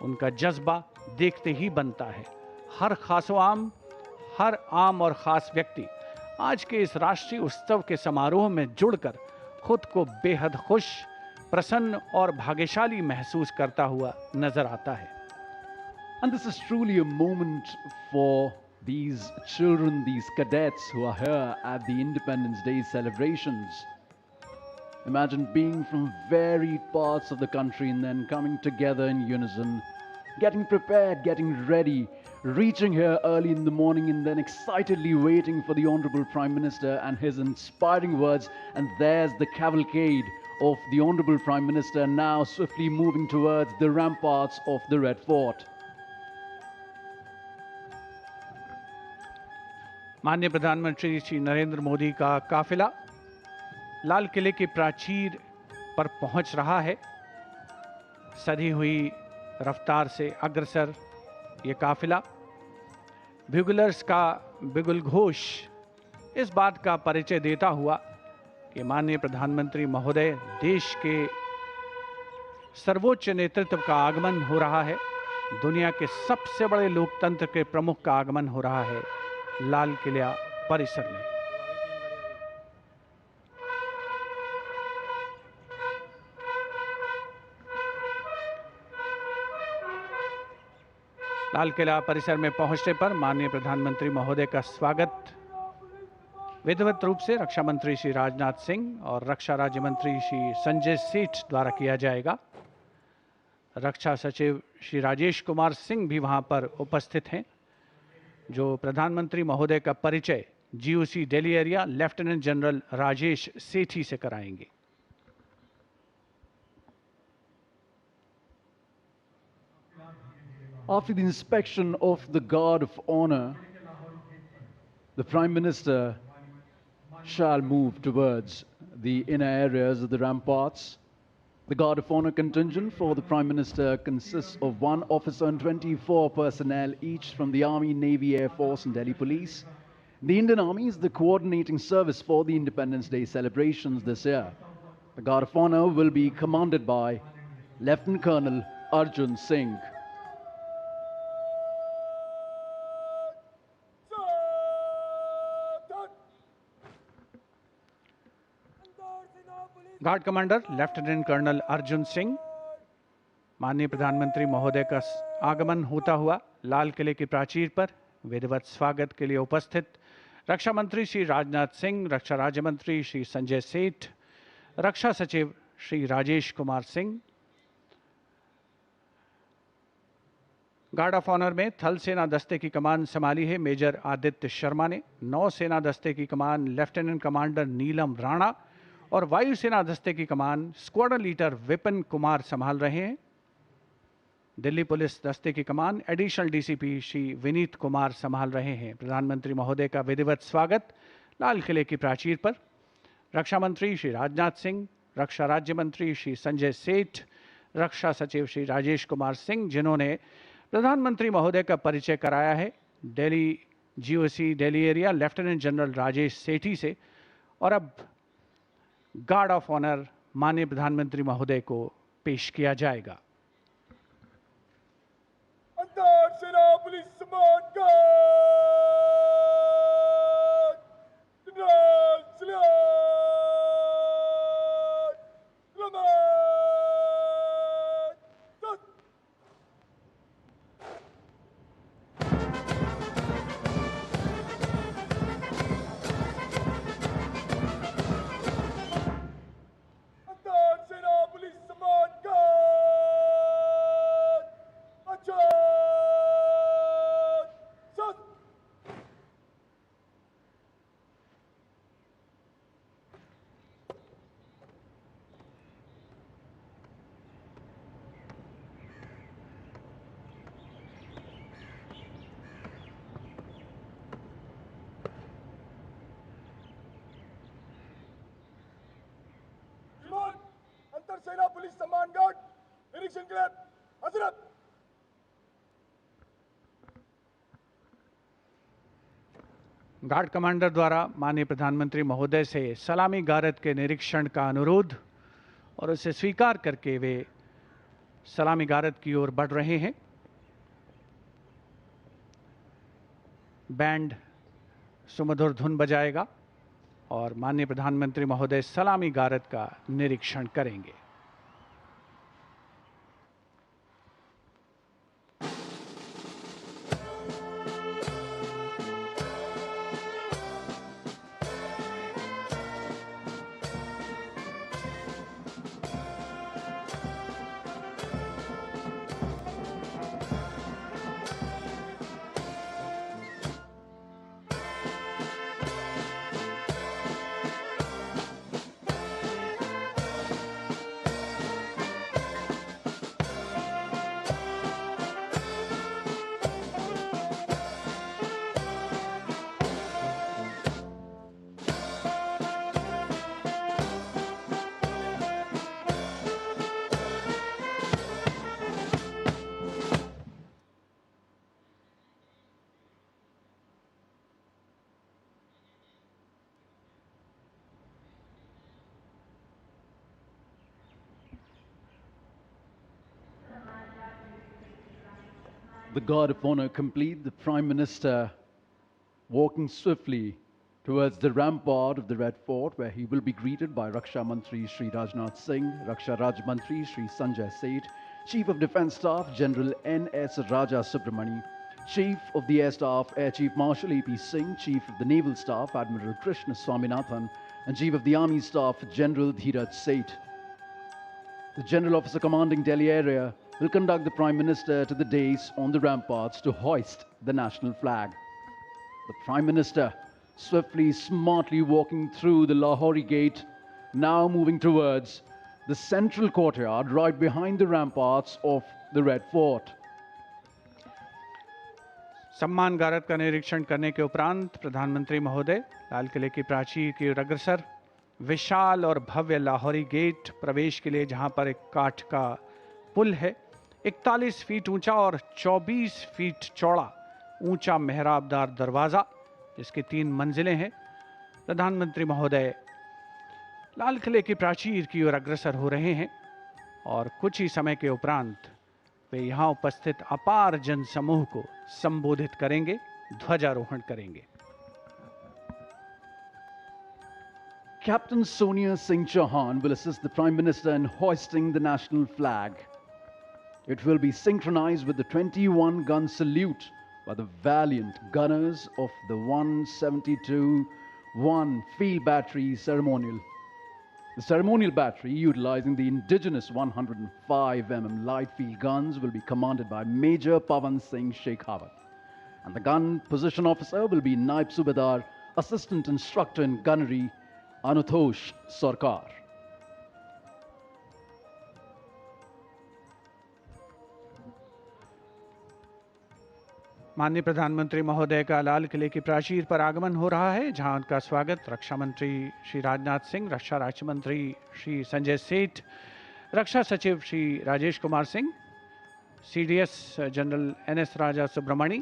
उनका जज्बा देखते ही बनता है। हर आम और ख़ास व्यक्ति आज के इस राष्ट्रीय उत्सव के समारोह में जुड़कर खुद को बेहद खुश, प्रसन्न और भाग्यशाली महसूस करता हुआ नजर आता है। And this is truly a moment for these children, these cadets who are here at the Independence Day celebrations. Imagine being from varied parts of the country and then coming together in unison, getting prepared, getting ready, reaching here early in the morning and then excitedly waiting for the Honorable Prime Minister and his inspiring words. And there's the cavalcade of the Honorable Prime Minister now swiftly moving towards the ramparts of the Red Fort. माननीय प्रधानमंत्री श्री नरेंद्र मोदी का काफिला लाल किले के प्राचीर पर पहुंच रहा है। सधी हुई रफ्तार से अग्रसर ये काफिला, ब्यूगलर्स का बिगुल घोष इस बात का परिचय देता हुआ कि माननीय प्रधानमंत्री महोदय देश के सर्वोच्च नेतृत्व का आगमन हो रहा है। दुनिया के सबसे बड़े लोकतंत्र के प्रमुख का आगमन हो रहा है लाल किला परिसर में। लाल किला परिसर में पहुंचने पर माननीय प्रधानमंत्री महोदय का स्वागत विधिवत रूप से रक्षा मंत्री श्री राजनाथ सिंह और रक्षा राज्य मंत्री श्री संजय सेठ द्वारा किया जाएगा। रक्षा सचिव श्री राजेश कुमार सिंह भी वहां पर उपस्थित हैं, जो प्रधानमंत्री महोदय का परिचय GOC Delhi area lieutenant general Rajesh Sethi से कराएंगे। After the inspection of the Guard of Honor, the Prime Minister shall move towards the inner areas of the ramparts. The Guard of Honor contingent for the Prime Minister consists of 1 officer and 24 personnel, each from the Army, Navy, Air Force and Delhi Police. The Indian Army is the coordinating service for the Independence Day celebrations this year. The Guard of Honor will be commanded by Lieutenant Colonel Arjun Singh. Guard commander lieutenant colonel Arjun Singh, माननीय प्रधानमंत्री महोदय का आगमन होता हुआ लाल किले की प्राचीर पर विधिवत स्वागत के लिए उपस्थित रक्षा मंत्री श्री राजनाथ सिंह, रक्षा राज्य मंत्री श्री संजय सेठ, रक्षा सचिव Shri Rajesh Kumar Singh. Guard of honour में थल सेना दस्ते की कमान संभाली है मेजर आदित्य शर्मा ने, नौ सेना दस्ते की कमान लेफ्टिनेंट कमांडर नीलम राणा और वायुसेना दस्ते की कमान स्क्वाड्रन लीडर विपिन कुमार संभाल रहे हैं। दिल्ली पुलिस दस्ते की कमान एडिशनल डीसीपी श्री विनीत कुमार संभाल रहे हैं। प्रधानमंत्री महोदय का विधिवत स्वागत लाल किले की प्राचीर पर रक्षा मंत्री श्री राजनाथ सिंह, रक्षा राज्य मंत्री श्री संजय सेठ, रक्षा सचिव श्री राजेश कुमार सिंह, जिन्होंने प्रधानमंत्री महोदय का परिचय कराया है Delhi GOC Delhi area lieutenant general Rajesh Sethi से। और अब गार्ड ऑफ ऑनर माननीय प्रधानमंत्री महोदय को पेश किया जाएगा। सेना पुलिस सम्मान गार्ड निरीक्षण के लिए हजरत। गार्ड कमांडर द्वारा माननीय प्रधानमंत्री महोदय से सलामी गारद के निरीक्षण का अनुरोध और उसे स्वीकार करके वे सलामी गारद की ओर बढ़ रहे हैं। बैंड सुमधुर धुन बजाएगा और माननीय प्रधानमंत्री महोदय सलामी गारद का निरीक्षण करेंगे। The guard of honor complete, the Prime Minister walking swiftly towards the rampart of the Red Fort, where he will be greeted by Raksha Mantri Shri Rajnath Singh, Raksha Raj Mantri Shri Sanjay Seth, Chief of Defence Staff General N.S. Raja Subramani, Chief of the Air Staff Air Chief Marshal A.P. Singh, Chief of the Naval Staff Admiral Krishna Swaminathan, and Chief of the Army Staff General Dheeraj Seth. The General Officer commanding Delhi area will conduct the Prime Minister to the dais on the ramparts to hoist the national flag. The Prime Minister swiftly, smartly walking through the Lahori Gate, now moving towards the central courtyard right behind the ramparts of the Red Fort. सम्मान गारद का निरीक्षण करने के उपरांत प्रधानमंत्री महोदय लाल किले की प्राचीर की ओर अग्रसर विशाल और भव्य लाहौरी गेट प्रवेश के लिए, जहां पर एक काठ का पुल है, 41 फीट ऊंचा और 24 फीट चौड़ा ऊंचा मेहराबदार दरवाजा, जिसकी 3 मंजिलें हैं। प्रधानमंत्री महोदय लाल किले की प्राचीर की ओर अग्रसर हो रहे हैं और कुछ ही समय के उपरांत वे यहां उपस्थित अपार जन समूह को संबोधित करेंगे, ध्वजारोहण करेंगे। Captain Sonia Singh Chauhan will assist the Prime Minister in hoisting the national flag. It will be synchronized with the 21-gun salute by the valiant gunners of the 172-1 Field Battery Ceremonial. The ceremonial battery, utilizing the indigenous 105 mm light field guns, will be commanded by Major Pavan Singh Shekhawat. And the gun position officer will be Naib Subedar, Assistant Instructor in Gunnery, Anutosh Sarkar. माननीय प्रधानमंत्री महोदय का लाल किले की प्राचीर पर आगमन हो रहा है, जहां उनका स्वागत रक्षा मंत्री श्री राजनाथ सिंह, रक्षा राज्य मंत्री श्री संजय सेठ, रक्षा सचिव Shri Rajesh Kumar Singh, CDS general NS Raja Subramani,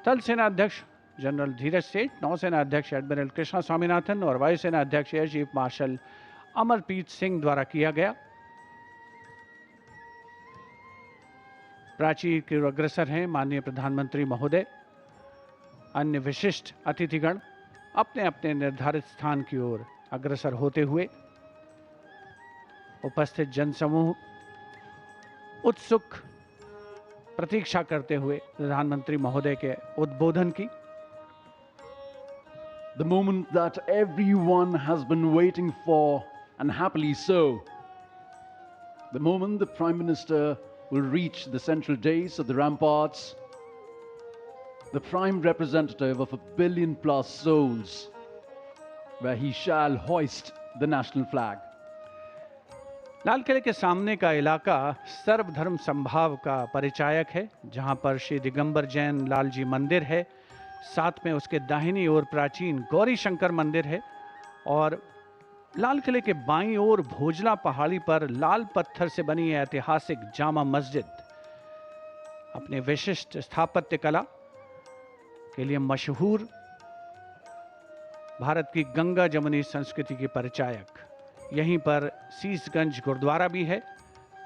थल सेना अध्यक्ष जनरल धीरज सेठ, नौसेना अध्यक्ष एडमिरल कृष्णा स्वामीनाथन और वायुसेना अध्यक्ष air chief marshal Amarpreet Singh द्वारा किया गया। प्राचीर की ओर अग्रसर हैं माननीय प्रधानमंत्री महोदय। अन्य विशिष्ट अतिथिगण अपने अपने निर्धारित स्थान की ओर अग्रसर होते हुए, उपस्थित जनसमूह उत्सुक प्रतीक्षा करते हुए प्रधानमंत्री महोदय के उद्बोधन की। The moment that everyone has been waiting for, and happily so. The moment the Prime Minister will reach the central dais of the ramparts, the prime representative of 1 billion plus souls, where he shall hoist the national flag. लाल किले के सामने का इलाका सर्वधर्म संभाव का परिचायक है, जहां पर श्री दिगंबर जैन लाल जी मंदिर है, साथ में उसके दाहिनी ओर प्राचीन गौरी शंकर मंदिर है और लाल किले के बाईं ओर भोजला पहाड़ी पर लाल पत्थर से बनी ऐतिहासिक जामा मस्जिद अपने विशिष्ट स्थापत्य कला के लिए मशहूर भारत की गंगा जमुनी संस्कृति की परिचायक। यहीं पर शीशगंज गुरुद्वारा भी है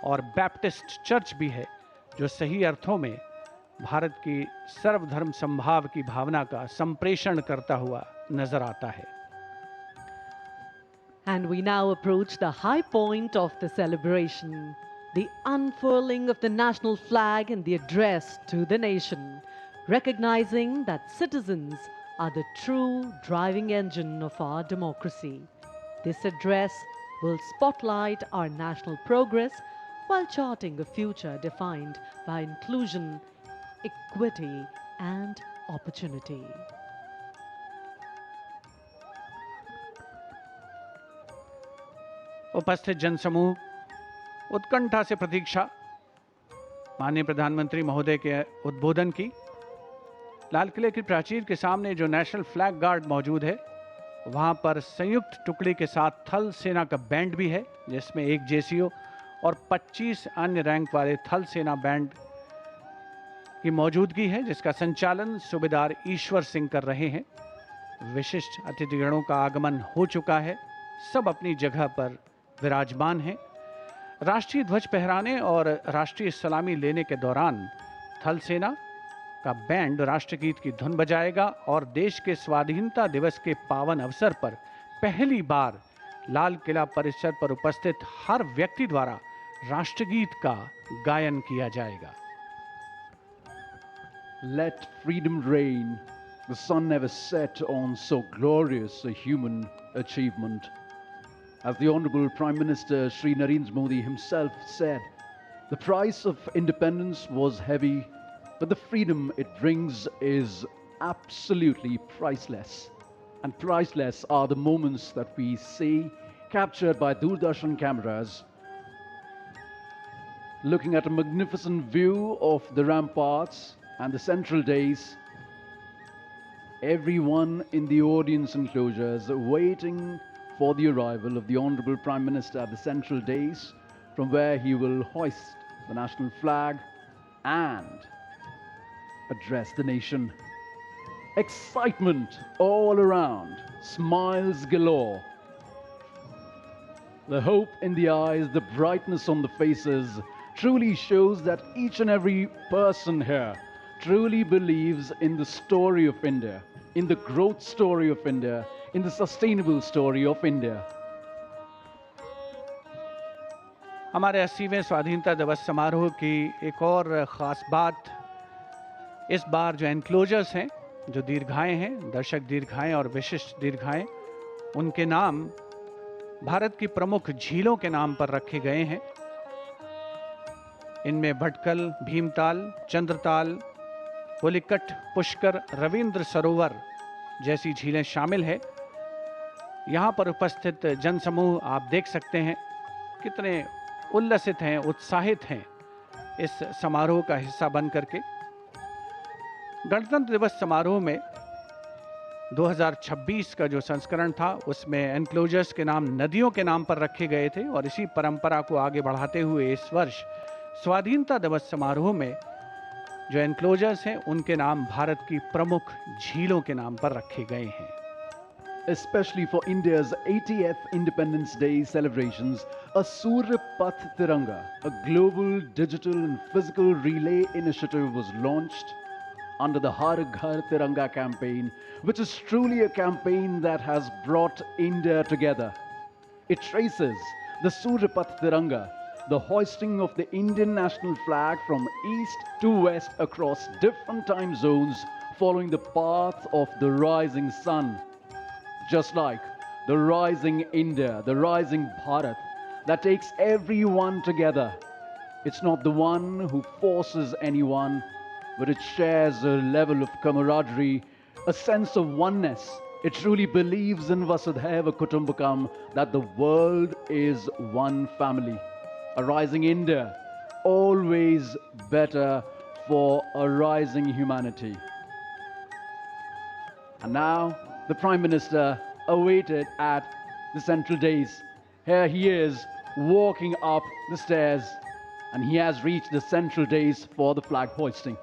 और बैप्टिस्ट चर्च भी है, जो सही अर्थों में भारत की सर्वधर्म समभाव की भावना का संप्रेषण करता हुआ नजर आता है। And we now approach the high point of the celebration, the unfurling of the national flag and the address to the nation, recognizing that citizens are the true driving engine of our democracy. This address will spotlight our national progress while charting a future defined by inclusion, equity, and opportunity. उपस्थित जनसमूह, उत्कंठा से प्रतीक्षा माननीय प्रधानमंत्री महोदय के उद्बोधन की। लाल किले की प्राचीर के सामने जो नेशनल फ्लैग गार्ड मौजूद है, वहां पर संयुक्त टुकड़ी के साथ थल सेना का बैंड भी है, जिसमें एक जेसीओ और 25 अन्य रैंक वाले थल सेना बैंड की मौजूदगी है, जिसका संचालन सूबेदार ईश्वर सिंह कर रहे हैं। विशिष्ट अतिथिगणों का आगमन हो चुका है, सब अपनी जगह पर विराजमान हैं। राष्ट्रीय ध्वज फहराने और राष्ट्रीय सलामी लेने के दौरान थल सेना का बैंड राष्ट्रगीत की धुन बजाएगा और देश के स्वाधीनता दिवस के पावन अवसर पर पहली बार लाल किला परिसर पर उपस्थित हर व्यक्ति द्वारा राष्ट्रगीत का गायन किया जाएगा। Let freedom reign. The sun never set on so glorious a human achievement. As the Honorable Prime Minister Shri Narendra Modi himself said, the price of independence was heavy, but the freedom it brings is absolutely priceless. And priceless are the moments that we see captured by Doordarshan cameras, looking at a magnificent view of the ramparts and the central days. Everyone in the audience enclosures waiting for the arrival of the Honorable Prime Minister at the central days, from where he will hoist the national flag and address the nation. Excitement all around, smiles galore. The hope in the eyes, the brightness on the faces truly shows that each and every person here truly believes in the story of India, in the growth story of India, in the sustainable story of India. हमारे 80वें स्वाधीनता दिवस समारोह की एक और ख़ास बात, इस बार जो एनक्लोजर्स हैं, जो दीर्घाएं हैं, दर्शक दीर्घाएं और विशिष्ट दीर्घाएं, उनके नाम भारत की प्रमुख झीलों के नाम पर रखे गए हैं। इनमें भटकल, भीमताल, चंद्रताल, पुलिकट, पुष्कर, रविंद्र सरोवर जैसी झीलें शामिल है। यहाँ पर उपस्थित जनसमूह आप देख सकते हैं कितने उल्लसित हैं, उत्साहित हैं इस समारोह का हिस्सा बन करके। गणतंत्र दिवस समारोह में 2026 का जो संस्करण था, उसमें एनक्लोजर्स के नाम नदियों के नाम पर रखे गए थे और इसी परंपरा को आगे बढ़ाते हुए इस वर्ष स्वाधीनता दिवस समारोह में जो एनक्लोजर्स हैं, उनके नाम भारत की प्रमुख झीलों के नाम पर रखे गए हैं। Especially for India's 80th Independence Day celebrations, a Surya Path Tiranga, a global digital and physical relay initiative was launched under the Har Ghar Tiranga campaign, which is truly a campaign that has brought India together. It traces the Surya Path Tiranga, the hoisting of the Indian national flag from east to west across different time zones, following the path of the rising sun. Just like the rising India, the rising Bharat, that takes everyone together. It's not the one who forces anyone, but it shares a level of camaraderie, a sense of oneness. It truly believes in Vasudhaiva Kutumbakam, that the world is one family. A rising India, always better for a rising humanity. And now, the Prime Minister awaited at the central dais. Here he is, walking up the stairs, and he has reached the central dais for the flag hoisting.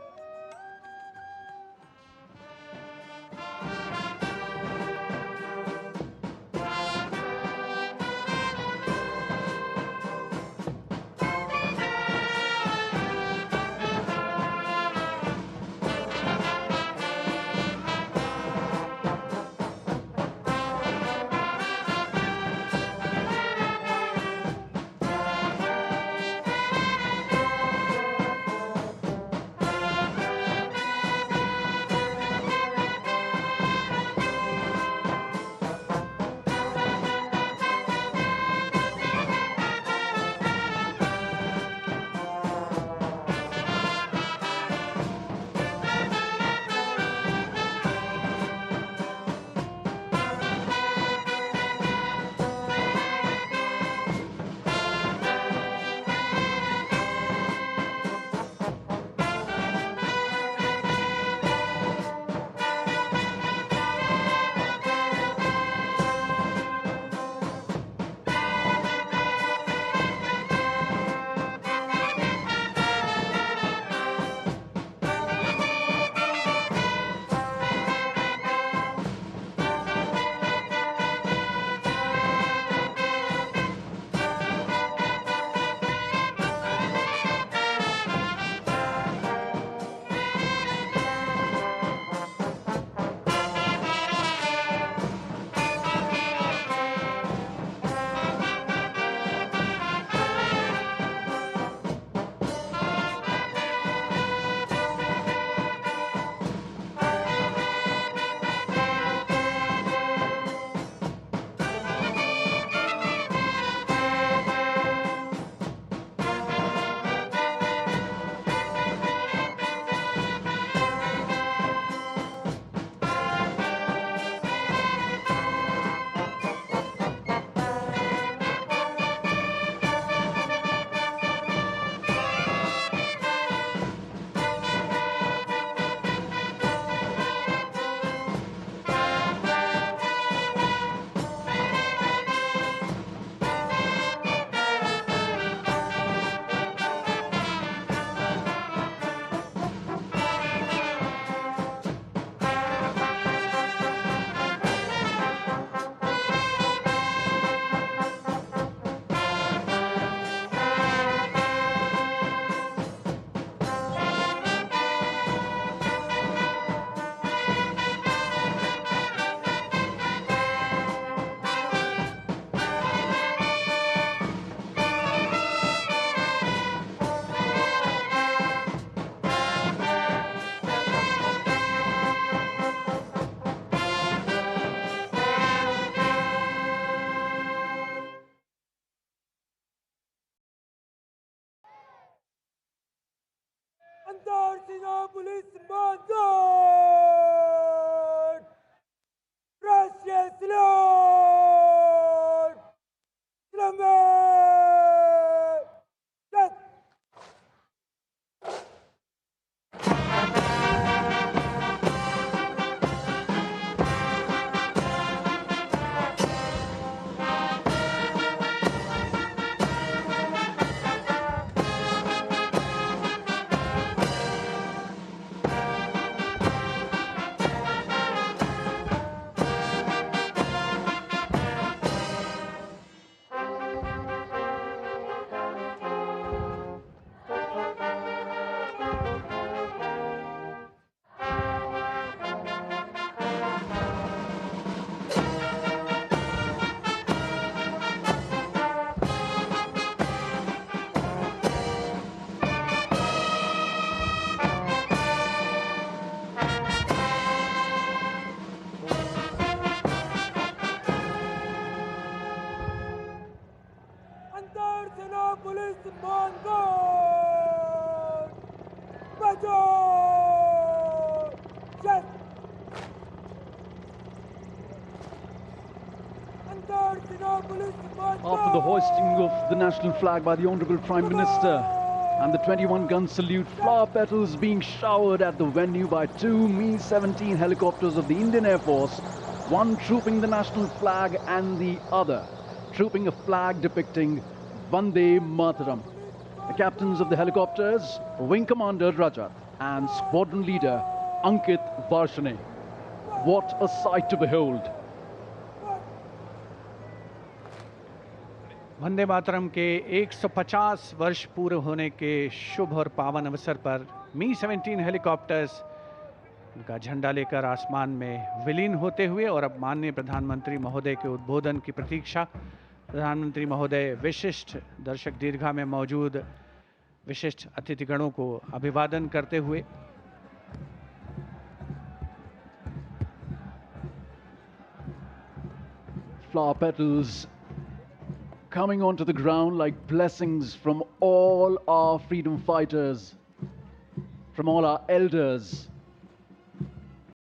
Sinopolis Monsoon! Precious Lord! Slumber! Death! Under Sinopolis Monsoon! Bajo! Yes! Under Sinopolis Monsoon! After the hoisting of the national flag by the Honorable Prime Minister and the 21-gun salute, flower petals being showered at the venue by two Mi-17 helicopters of the Indian Air Force, one trooping the national flag and the other trooping a flag depicting Vande Mataram. The captains of the helicopters, Wing Commander Rajat and Squadron Leader Ankit Varshane. What a sight to behold! Vande Mataram के 150 वर्ष पूरे होने के शुभ और पावन अवसर पर Mi-17 helicopters उनका झंडा लेकर आसमान में विलीन होते हुए और अब माननीय प्रधानमंत्री महोदय के उद्बोधन की प्रतीक्षा। प्रधानमंत्री महोदय विशिष्ट दर्शक दीर्घा में मौजूद विशिष्ट अतिथिगणों को अभिवादन करते हुए Flower petals coming onto the ground like blessings from all our freedom fighters, from all our elders,